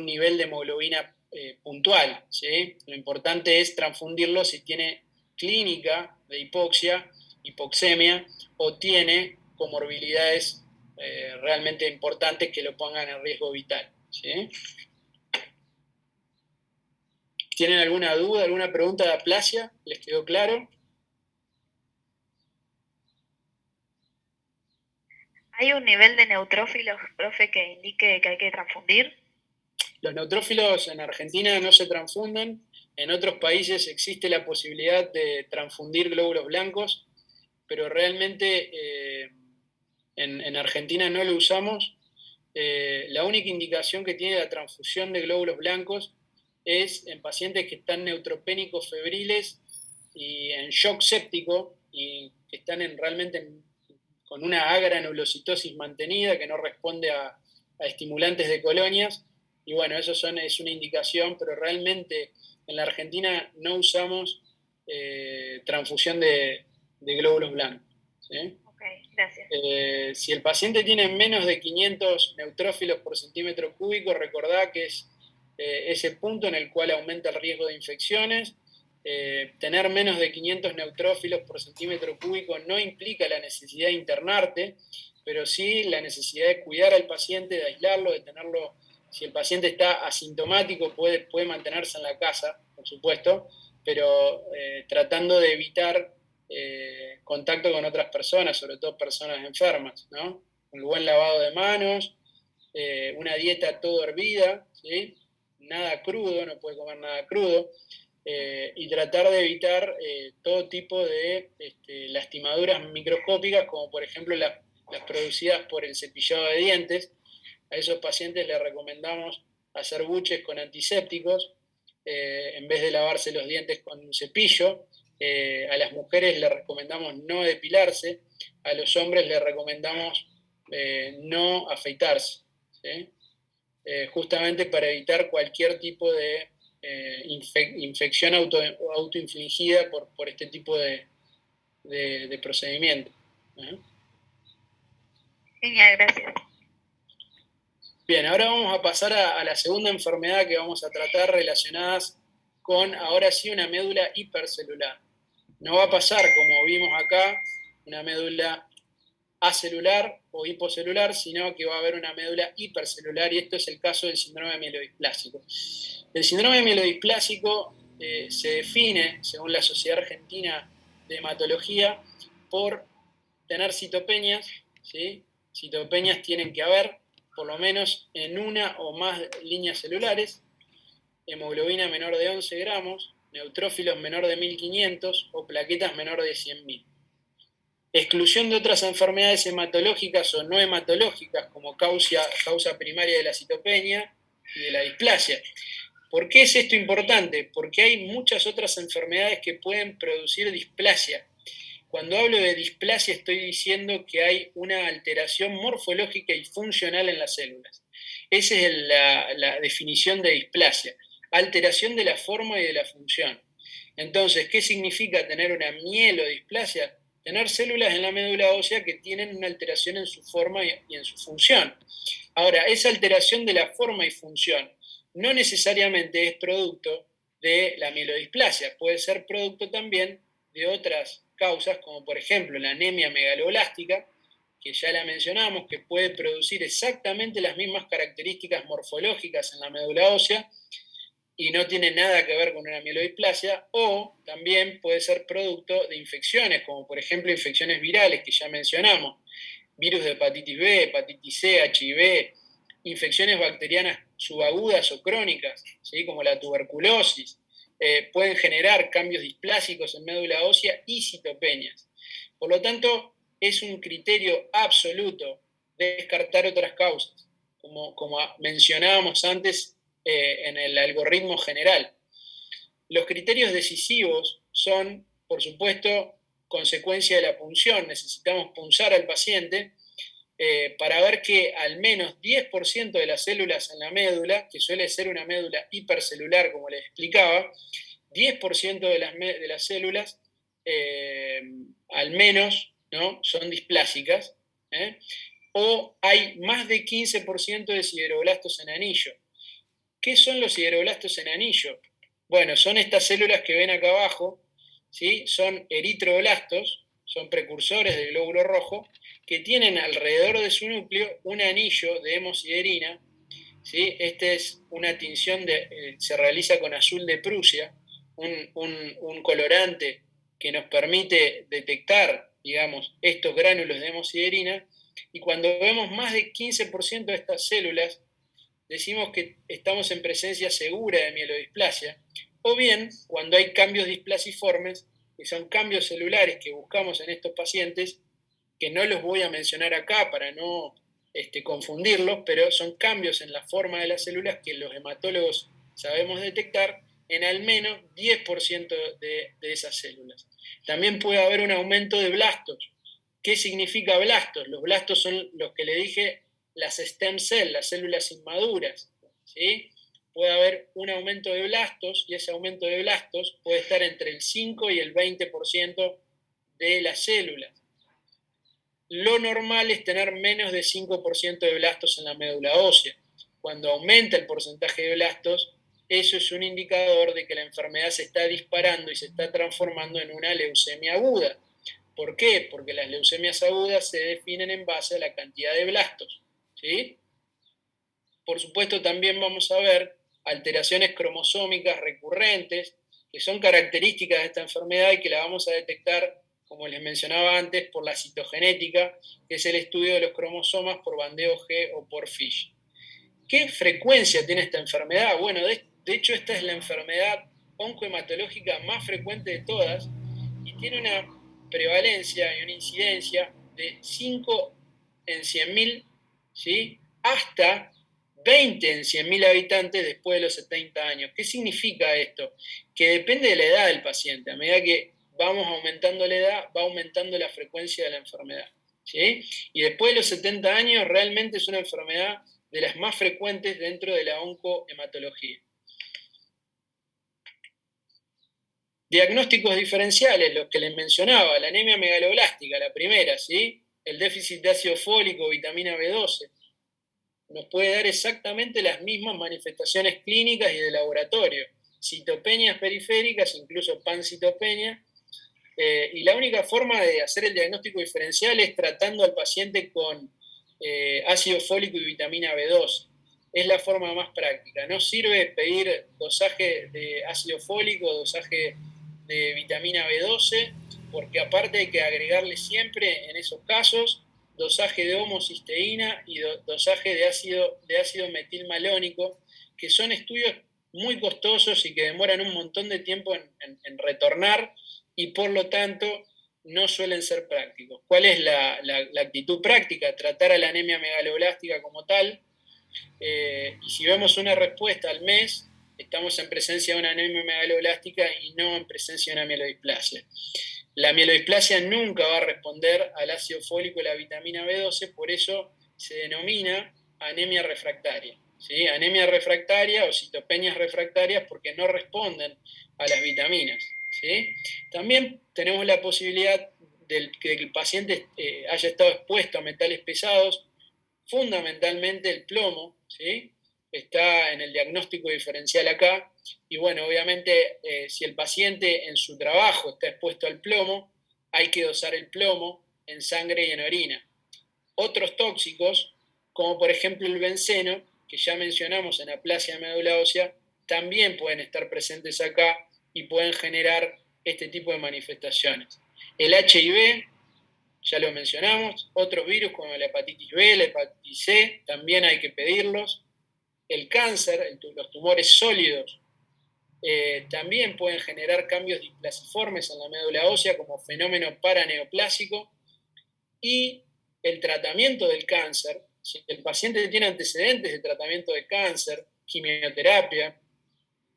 nivel de hemoglobina puntual, ¿sí? Lo importante es transfundirlo si tiene clínica de hipoxia, hipoxemia, o tiene comorbilidades realmente importantes que lo pongan en riesgo vital, ¿sí? ¿Tienen alguna duda, alguna pregunta de aplasia? ¿Les quedó claro? ¿Hay un nivel de neutrófilos, profe, que indique que hay que transfundir? Los neutrófilos en Argentina no se transfunden. En otros países existe la posibilidad de transfundir glóbulos blancos, pero realmente en Argentina no lo usamos. La única indicación que tiene la transfusión de glóbulos blancos es en pacientes que están neutropénicos febriles y en shock séptico y que están realmente con una agranulocitosis mantenida que no responde a estimulantes de colonias. Y bueno, eso es una indicación, pero realmente en la Argentina no usamos transfusión de glóbulos blancos, ¿sí? Okay, gracias. Si el paciente tiene menos de 500 neutrófilos por centímetro cúbico, recordá que es ese punto en el cual aumenta el riesgo de infecciones. Tener menos de 500 neutrófilos por centímetro cúbico no implica la necesidad de internarte, pero sí la necesidad de cuidar al paciente, de aislarlo, de tenerlo. Si el paciente está asintomático, puede mantenerse en la casa, por supuesto, pero tratando de evitar contacto con otras personas, sobre todo personas enfermas, ¿no? Un buen lavado de manos, una dieta todo hervida, ¿sí? Nada crudo, no puede comer nada crudo, y tratar de evitar todo tipo de lastimaduras microscópicas, como por ejemplo las producidas por el cepillado de dientes. A esos pacientes les recomendamos hacer buches con antisépticos, en vez de lavarse los dientes con un cepillo. A las mujeres les recomendamos no depilarse, a los hombres les recomendamos no afeitarse, ¿sí? Justamente para evitar cualquier tipo de infección autoinfligida por este tipo de procedimiento. Genial, gracias. Bien, ahora vamos a pasar a la segunda enfermedad que vamos a tratar relacionadas con, ahora sí, una médula hipercelular. No va a pasar, como vimos acá, una médula acelular o hipocelular, sino que va a haber una médula hipercelular, y esto es el caso del síndrome mielodisplásico. El síndrome mielodisplásico se define, según la Sociedad Argentina de Hematología, por tener citopenias, ¿sí? Citopenias tienen que haber, por lo menos en una o más líneas celulares, hemoglobina menor de 11 gramos, neutrófilos menor de 1500 o plaquetas menor de 100.000. Exclusión de otras enfermedades hematológicas o no hematológicas como causa primaria de la citopenia y de la displasia. ¿Por qué es esto importante? Porque hay muchas otras enfermedades que pueden producir displasia. Cuando hablo de displasia estoy diciendo que hay una alteración morfológica y funcional en las células. Esa es la definición de displasia, alteración de la forma y de la función. Entonces, ¿qué significa tener una mielodisplasia? Tener células en la médula ósea que tienen una alteración en su forma y en su función. Ahora, esa alteración de la forma y función no necesariamente es producto de la mielodisplasia, puede ser producto también de otras causas, como por ejemplo la anemia megaloblástica, que ya la mencionamos, que puede producir exactamente las mismas características morfológicas en la médula ósea y no tiene nada que ver con una mielodisplasia, o también puede ser producto de infecciones, como por ejemplo infecciones virales que ya mencionamos, virus de hepatitis B, hepatitis C, HIV, infecciones bacterianas subagudas o crónicas, ¿sí? Como la tuberculosis, pueden generar cambios displásicos en médula ósea y citopenias. Por lo tanto, es un criterio absoluto descartar otras causas, como mencionábamos antes en el algoritmo general. Los criterios decisivos son, por supuesto, consecuencia de la punción. Necesitamos punzar al paciente para ver que al menos 10% de las células en la médula, que suele ser una médula hipercelular, como les explicaba, 10% de las células al menos, ¿no?, son displásicas, o hay más de 15% de sideroblastos en anillo. ¿Qué son los sideroblastos en anillo? Bueno, son estas células que ven acá abajo, ¿sí? Son eritroblastos, son precursores del glóbulo rojo, que tienen alrededor de su núcleo un anillo de hemosiderina, ¿sí? Esta es una tinción, se realiza con azul de Prusia, un colorante que nos permite detectar, digamos, estos gránulos de hemosiderina, y cuando vemos más de 15% de estas células, decimos que estamos en presencia segura de mielodisplasia, o bien cuando hay cambios displasiformes, que son cambios celulares que buscamos en estos pacientes, que no los voy a mencionar acá para no confundirlos, pero son cambios en la forma de las células que los hematólogos sabemos detectar en al menos 10% de esas células. También puede haber un aumento de blastos. ¿Qué significa blastos? Los blastos son los que le dije, las stem cells, las células inmaduras, ¿sí? Puede haber un aumento de blastos, y ese aumento de blastos puede estar entre el 5 y el 20% de las células. Lo normal es tener menos de 5% de blastos en la médula ósea. Cuando aumenta el porcentaje de blastos, eso es un indicador de que la enfermedad se está disparando y se está transformando en una leucemia aguda. ¿Por qué? Porque las leucemias agudas se definen en base a la cantidad de blastos, ¿sí? Por supuesto, también vamos a ver alteraciones cromosómicas recurrentes, que son características de esta enfermedad y que la vamos a detectar, como les mencionaba antes, por la citogenética, que es el estudio de los cromosomas por bandeo G o por FISH. ¿Qué frecuencia tiene esta enfermedad? Bueno, de hecho, esta es la enfermedad oncohematológica más frecuente de todas y tiene una prevalencia y una incidencia de 5 en 100.000, ¿sí?, hasta 20 en 100.000 habitantes después de los 70 años. ¿Qué significa esto? Que depende de la edad del paciente. A medida que vamos aumentando la edad, va aumentando la frecuencia de la enfermedad, ¿sí? Y después de los 70 años realmente es una enfermedad de las más frecuentes dentro de la oncohematología. Diagnósticos diferenciales, los que les mencionaba, la anemia megaloblástica, la primera, ¿sí? El déficit de ácido fólico, vitamina B12, nos puede dar exactamente las mismas manifestaciones clínicas y de laboratorio, citopenias periféricas, incluso pancitopenia, y la única forma de hacer el diagnóstico diferencial es tratando al paciente con ácido fólico y vitamina B12. Es la forma más práctica. No sirve pedir dosaje de ácido fólico, dosaje de vitamina B12, porque aparte hay que agregarle siempre en esos casos dosaje de homocisteína y dosaje de ácido metilmalónico, que son estudios muy costosos y que demoran un montón de tiempo en retornar y por lo tanto no suelen ser prácticos. ¿Cuál es la actitud práctica? Tratar a la anemia megaloblástica como tal, y si vemos una respuesta al mes, estamos en presencia de una anemia megaloblástica y no en presencia de una mielodisplasia. La mielodisplasia nunca va a responder al ácido fólico y la vitamina B12, por eso se denomina anemia refractaria. ¿Sí? Anemia refractaria o citopenias refractarias porque no responden a las vitaminas. ¿Sí? También tenemos la posibilidad de que el paciente haya estado expuesto a metales pesados, fundamentalmente el plomo, ¿sí? Está en el diagnóstico diferencial acá, y bueno, obviamente si el paciente en su trabajo está expuesto al plomo, hay que dosar el plomo en sangre y en orina. Otros tóxicos, como por ejemplo el benceno, que ya mencionamos en aplasia de médula ósea, también pueden estar presentes acá y pueden generar este tipo de manifestaciones. El HIV, ya lo mencionamos, otros virus como la hepatitis B, la hepatitis C, también hay que pedirlos. El cáncer, los tumores sólidos, también pueden generar cambios displasiformes en la médula ósea como fenómeno paraneoplásico. Y el tratamiento del cáncer, si el paciente tiene antecedentes de tratamiento de cáncer, quimioterapia,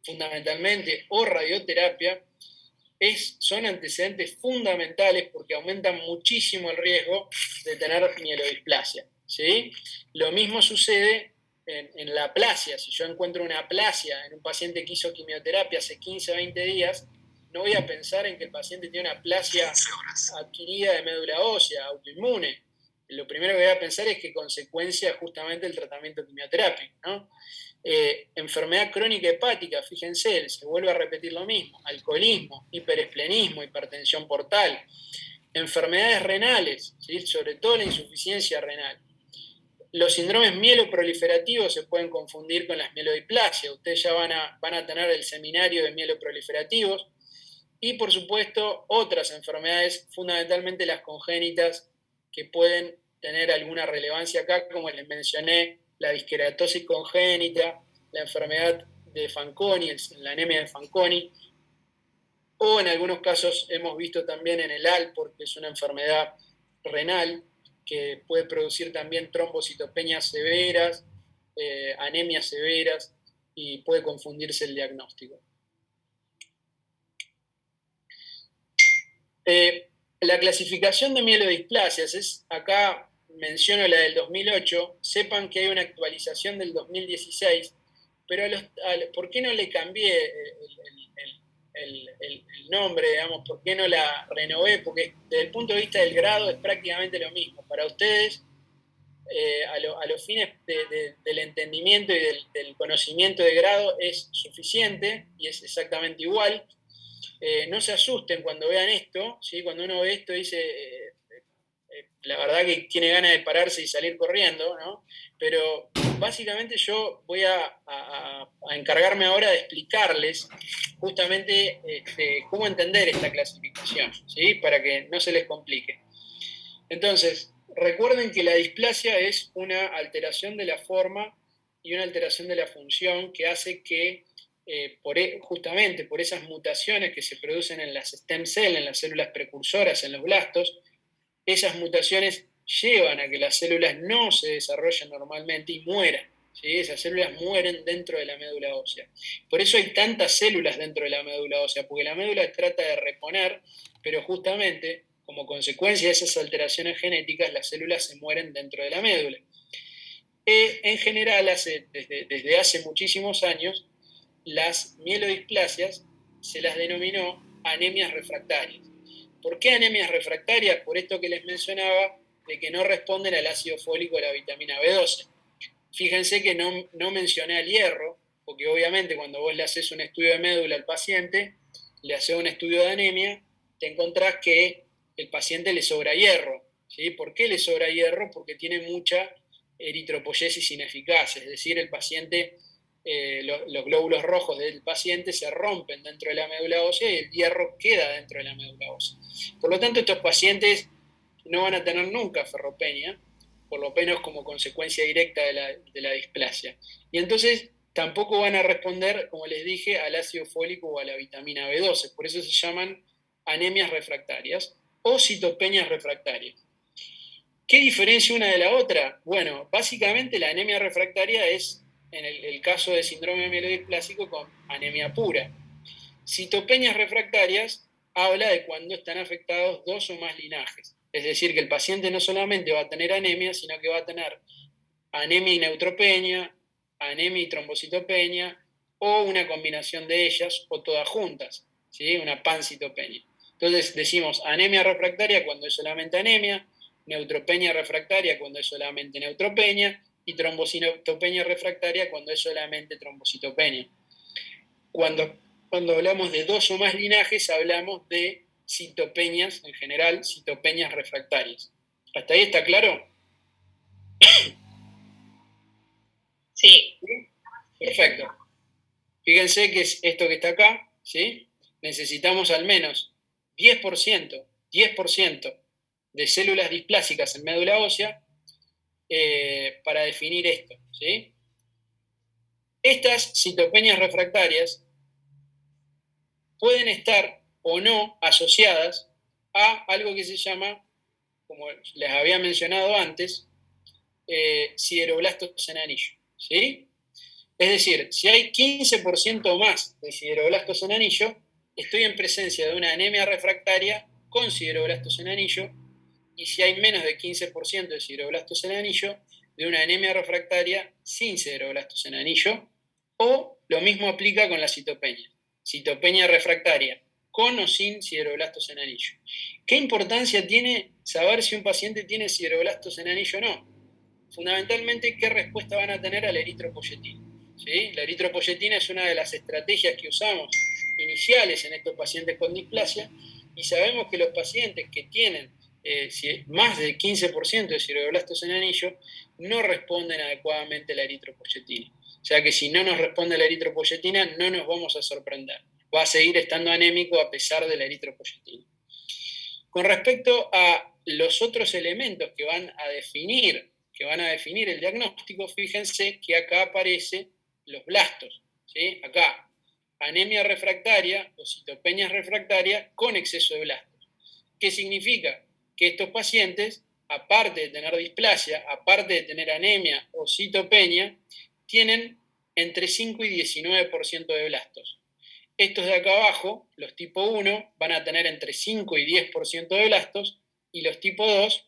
fundamentalmente, o radioterapia, son antecedentes fundamentales porque aumentan muchísimo el riesgo de tener mielodisplasia. ¿Sí? Lo mismo sucede en la aplasia. Si yo encuentro una aplasia en un paciente que hizo quimioterapia hace 15 o 20 días, no voy a pensar en que el paciente tiene una aplasia adquirida de médula ósea, autoinmune. Lo primero que voy a pensar es que consecuencia justamente del tratamiento quimioterápico, ¿no? Enfermedad crónica hepática, fíjense, se vuelve a repetir lo mismo, alcoholismo, hiperesplenismo, hipertensión portal, enfermedades renales, ¿sí? Sobre todo la insuficiencia renal. Los síndromes mieloproliferativos se pueden confundir con las mielodisplasias, ustedes ya van a tener el seminario de mieloproliferativos, y por supuesto otras enfermedades, fundamentalmente las congénitas, que pueden tener alguna relevancia acá, como les mencioné, la disqueratosis congénita, la enfermedad de Fanconi, la anemia de Fanconi, o en algunos casos hemos visto también en el Alport, que es una enfermedad renal, que puede producir también trombocitopenias severas, anemias severas, y puede confundirse el diagnóstico. La clasificación de mielodisplasias acá menciono la del 2008, sepan que hay una actualización del 2016, pero ¿por qué no le cambié el nombre, digamos? ¿Por qué no la renové? Porque desde el punto de vista del grado es prácticamente lo mismo. Para ustedes, a los fines del entendimiento y del conocimiento de grado es suficiente y es exactamente igual. No se asusten cuando vean esto, ¿sí? Cuando uno ve esto dice, la verdad que tiene ganas de pararse y salir corriendo, ¿no? Pero básicamente yo voy a encargarme ahora de explicarles justamente cómo entender esta clasificación, ¿sí? Para que no se les complique. Entonces, recuerden que la displasia es una alteración de la forma y una alteración de la función que hace que justamente por esas mutaciones que se producen en las stem cells, en las células precursoras, en los blastos, esas mutaciones llevan a que las células no se desarrollen normalmente y mueran. ¿Sí? Esas células mueren dentro de la médula ósea. Por eso hay tantas células dentro de la médula ósea, porque la médula trata de reponer, pero justamente como consecuencia de esas alteraciones genéticas, las células se mueren dentro de la médula. En general, desde hace muchísimos años, las mielodisplasias se las denominó anemias refractarias. ¿Por qué anemias refractarias? Por esto que les mencionaba, de que no responden al ácido fólico o a la vitamina B12. Fíjense que no mencioné al hierro, porque obviamente cuando vos le haces un estudio de médula al paciente, le haces un estudio de anemia, te encontrás que el paciente le sobra hierro. ¿Sí? ¿Por qué le sobra hierro? Porque tiene mucha eritropoyesis ineficaz, es decir, el paciente, los glóbulos rojos del paciente se rompen dentro de la médula ósea y el hierro queda dentro de la médula ósea. Por lo tanto, estos pacientes no van a tener nunca ferropenia, por lo menos como consecuencia directa de la displasia. Y entonces tampoco van a responder, como les dije, al ácido fólico o a la vitamina B12. Por eso se llaman anemias refractarias o citopenias refractarias. ¿Qué diferencia una de la otra? Bueno, básicamente la anemia refractaria es en el caso de síndrome mielodisplásico con anemia pura. Citopenias refractarias habla de cuando están afectados 2 o más linajes. Es decir, que el paciente no solamente va a tener anemia, sino que va a tener anemia y neutropenia, anemia y trombocitopenia, o una combinación de ellas, o todas juntas, ¿sí? Una pancitopenia. Entonces decimos anemia refractaria cuando es solamente anemia, neutropenia refractaria cuando es solamente neutropenia, y trombocitopenia refractaria cuando es solamente trombocitopenia. Cuando hablamos de 2 o más linajes, hablamos de citopenias, en general, citopenias refractarias. ¿Hasta ahí está claro? Sí. Perfecto. Fíjense que es esto que está acá, ¿sí? Necesitamos al menos 10% de células displásicas en médula ósea para definir esto, ¿sí? Estas citopenias refractarias pueden estar o no asociadas a algo que se llama, como les había mencionado antes, sideroblastos en anillo, ¿sí? Es decir, si hay 15% o más de sideroblastos en anillo, estoy en presencia de una anemia refractaria con sideroblastos en anillo, y si hay menos de 15% de sideroblastos en anillo, de una anemia refractaria sin sideroblastos en anillo, o lo mismo aplica con la citopenia. Citopenia refractaria, con o sin sideroblastos en anillo. ¿Qué importancia tiene saber si un paciente tiene sideroblastos en anillo o no? Fundamentalmente, ¿qué respuesta van a tener a la eritropoyetina? ¿Sí? La eritropoyetina es una de las estrategias que usamos iniciales en estos pacientes con displasia, y sabemos que los pacientes que tienen más del 15% de sideroblastos en anillo no responden adecuadamente a la eritropoyetina. O sea que si no nos responde la eritropoyetina, no nos vamos a sorprender. Va a seguir estando anémico a pesar de la eritropoyetina. Con respecto a los otros elementos que van a definir el diagnóstico, fíjense que acá aparecen los blastos, ¿sí? Acá, anemia refractaria o citopenias refractarias con exceso de blastos. ¿Qué significa? Que estos pacientes, aparte de tener displasia, aparte de tener anemia o citopenia, tienen entre 5 y 19% de blastos. Estos de acá abajo, los tipo 1, van a tener entre 5 y 10% de blastos, y los tipo 2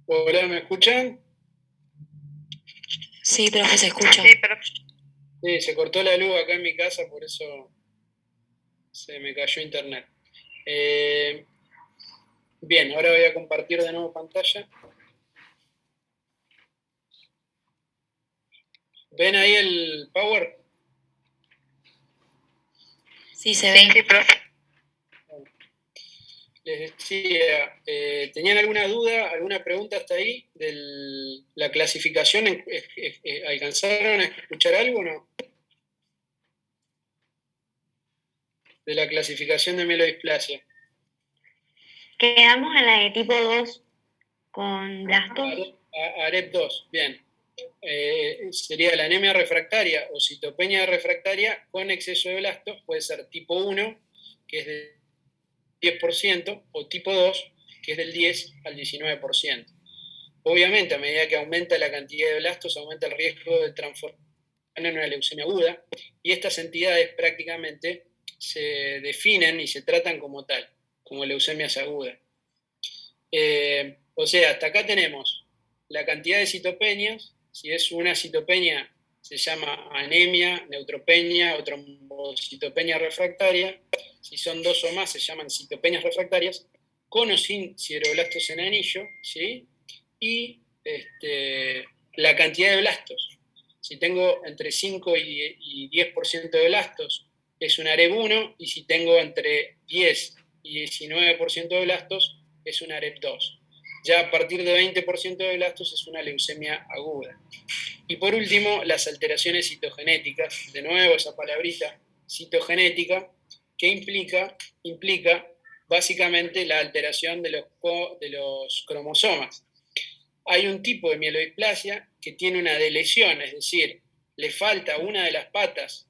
Hola, ¿me escuchan? Sí, profe, se escucha. Sí, pero Sí, se cortó la luz acá en mi casa, por eso se me cayó internet. Bien, ahora voy a compartir de nuevo pantalla. ¿Ven ahí el Power? Sí, se ve. sí, profe. Les decía, ¿tenían alguna duda, alguna pregunta hasta ahí de la clasificación? ¿Alcanzaron a escuchar algo o no? De la clasificación de mielodisplasia. Quedamos en la de tipo 2 con blastos. AREP 2, bien. Sería la anemia refractaria o citopenia refractaria con exceso de blastos, puede ser tipo 1, que es del 10%, o tipo 2, que es del 10 al 19%. Obviamente, a medida que aumenta la cantidad de blastos, aumenta el riesgo de transformar en una leucemia aguda, y estas entidades prácticamente se definen y se tratan como tal, como leucemias agudas. O sea, hasta acá tenemos la cantidad de citopenias. Si es una citopenia, se llama anemia, neutropenia o trombocitopenia refractaria. Si son dos o más, se llaman citopenias refractarias, con o sin sideroblastos en anillo, ¿sí? Y la cantidad de blastos. Si tengo entre 5 y 10% de blastos, es un AREB 1, y si tengo entre 10 y 19% de blastos, es una AREP 2. Ya a partir de 20% de blastos es una leucemia aguda. Y por último, las alteraciones citogenéticas. De nuevo, esa palabrita, citogenética, que implica básicamente la alteración de los cromosomas. Hay un tipo de mielodisplasia que tiene una delesión, es decir, le falta una de las patas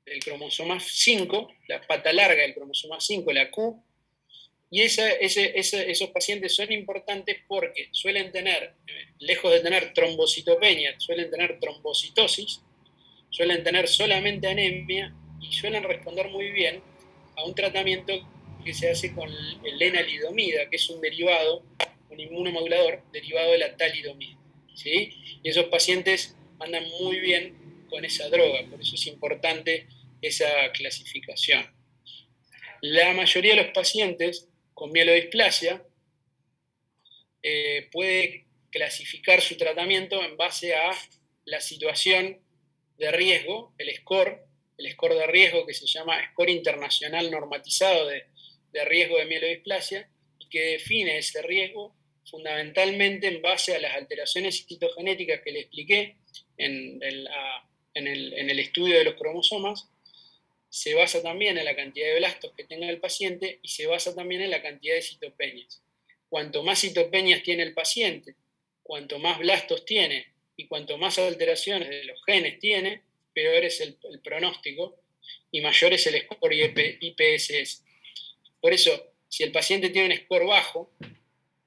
del cromosoma 5, la pata larga del cromosoma 5, la Q, y esos pacientes son importantes porque suelen tener, lejos de tener trombocitopenia, suelen tener trombocitosis, suelen tener solamente anemia y suelen responder muy bien a un tratamiento que se hace con el lenalidomida, que es un derivado, un inmunomodulador derivado de la talidomida, ¿sí? Y esos pacientes andan muy bien con esa droga, por eso es importante esa clasificación. La mayoría de los pacientes con mielodisplasia puede clasificar su tratamiento en base a la situación de riesgo, el score de riesgo que se llama Score Internacional Normatizado de Riesgo de Mielodisplasia, y que define ese riesgo fundamentalmente en base a las alteraciones citogenéticas que le expliqué en el estudio de los cromosomas. Se basa también en la cantidad de blastos que tenga el paciente y se basa también en la cantidad de citopenias. Cuanto más citopenias tiene el paciente, cuanto más blastos tiene y cuanto más alteraciones de los genes tiene, peor es el pronóstico y mayor es el score IPSS. Por eso, si el paciente tiene un score bajo,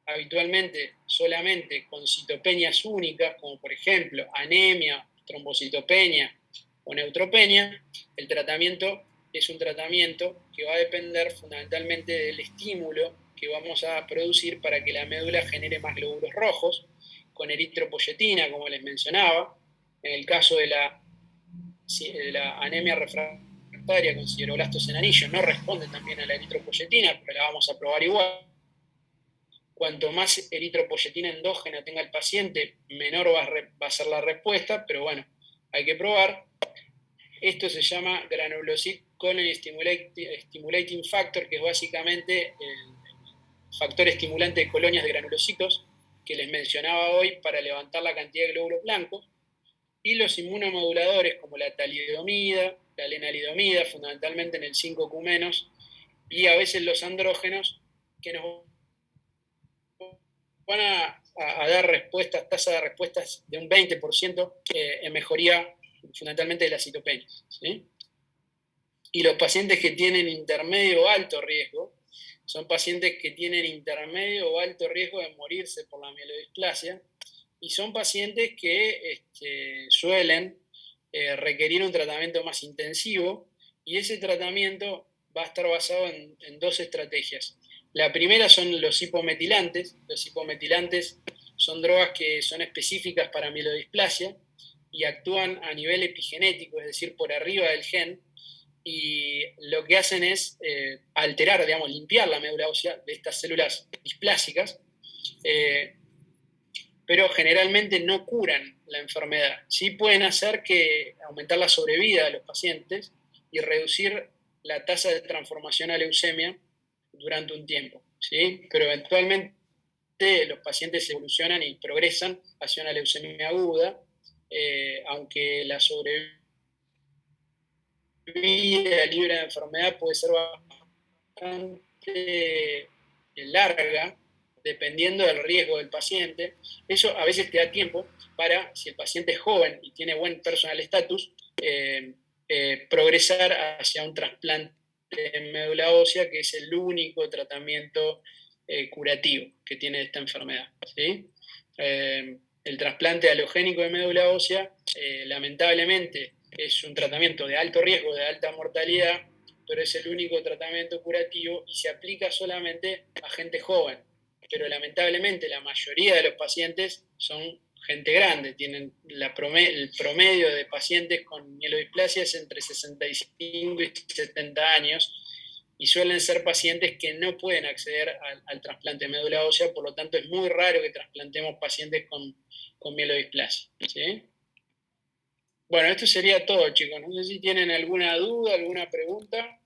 habitualmente solamente con citopenias únicas, como por ejemplo anemia, trombocitopenia o neutropenia, el tratamiento es un tratamiento que va a depender fundamentalmente del estímulo que vamos a producir para que la médula genere más glóbulos rojos, con eritropoyetina, como les mencionaba. En el caso de la anemia refractaria con sideroblastos en anillo, no responde también a la eritropoyetina, pero la vamos a probar igual. Cuanto más eritropoyetina endógena tenga el paciente, menor va a ser la respuesta, pero bueno, hay que probar. Esto se llama granulocyte colony stimulating factor, que es básicamente el factor estimulante de colonias de granulocitos que les mencionaba hoy para levantar la cantidad de glóbulos blancos. Y los inmunomoduladores como la talidomida, la lenalidomida, fundamentalmente en el 5Q-, y a veces los andrógenos, que nos van a dar respuestas, tasa de respuestas de un 20% en mejoría fundamentalmente de las citopenias, ¿sí? Y los pacientes que tienen intermedio o alto riesgo, son pacientes que tienen intermedio o alto riesgo de morirse por la mielodisplasia, y son pacientes que suelen requerir un tratamiento más intensivo, y ese tratamiento va a estar basado en dos estrategias. La primera son los hipometilantes. Los hipometilantes son drogas que son específicas para mielodisplasia y actúan a nivel epigenético, es decir, por arriba del gen, y lo que hacen es alterar, digamos, limpiar la médula ósea de estas células displásicas, pero generalmente no curan la enfermedad. Sí pueden hacer que aumentar la sobrevida de los pacientes y reducir la tasa de transformación a leucemia durante un tiempo, ¿sí? Pero eventualmente los pacientes evolucionan y progresan hacia una leucemia aguda, aunque la sobrevida libre de enfermedad puede ser bastante larga, dependiendo del riesgo del paciente. Eso a veces te da tiempo para, si el paciente es joven y tiene buen personal status, progresar hacia un trasplante de médula ósea, que es el único tratamiento curativo que tiene esta enfermedad, ¿sí? El trasplante alogénico de médula ósea, lamentablemente, es un tratamiento de alto riesgo, de alta mortalidad, pero es el único tratamiento curativo y se aplica solamente a gente joven. Pero lamentablemente la mayoría de los pacientes son gente grande, tienen el promedio de pacientes con mielodisplasia es entre 65 y 70 años, y suelen ser pacientes que no pueden acceder al trasplante de médula ósea, por lo tanto es muy raro que trasplantemos pacientes con mielodisplasia, ¿sí? Bueno, esto sería todo, chicos. No sé si tienen alguna duda, alguna pregunta.